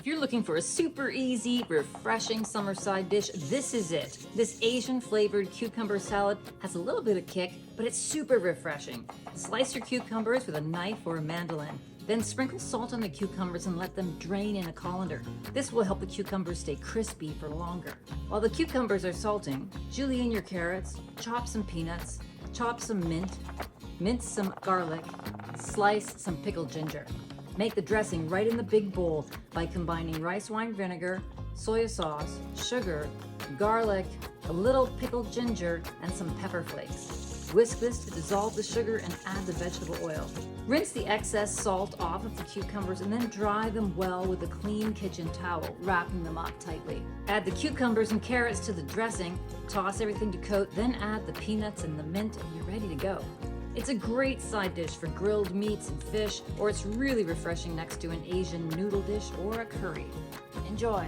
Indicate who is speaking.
Speaker 1: If you're looking for a super easy, refreshing summer side dish, this is it. This Asian flavored cucumber salad has a little bit of kick, but it's super refreshing. Slice your cucumbers with a knife or a mandolin. Then sprinkle salt on the cucumbers and let them drain in a colander. This will help the cucumbers stay crispy for longer. While the cucumbers are salting, julienne your carrots, chop some peanuts, chop some mint, mince some garlic, slice some pickled ginger. Make the dressing right in the big bowl by combining rice wine vinegar, soy sauce, sugar, garlic, a little pickled ginger, and some pepper flakes. Whisk this to dissolve the sugar and add the vegetable oil. Rinse the excess salt off of the cucumbers and then dry them well with a clean kitchen towel, wrapping them up tightly. Add the cucumbers and carrots to the dressing, toss everything to coat, then add the peanuts and the mint, and you're ready to go. It's a great side dish for grilled meats and fish, or it's really refreshing next to an Asian noodle dish or a curry. Enjoy!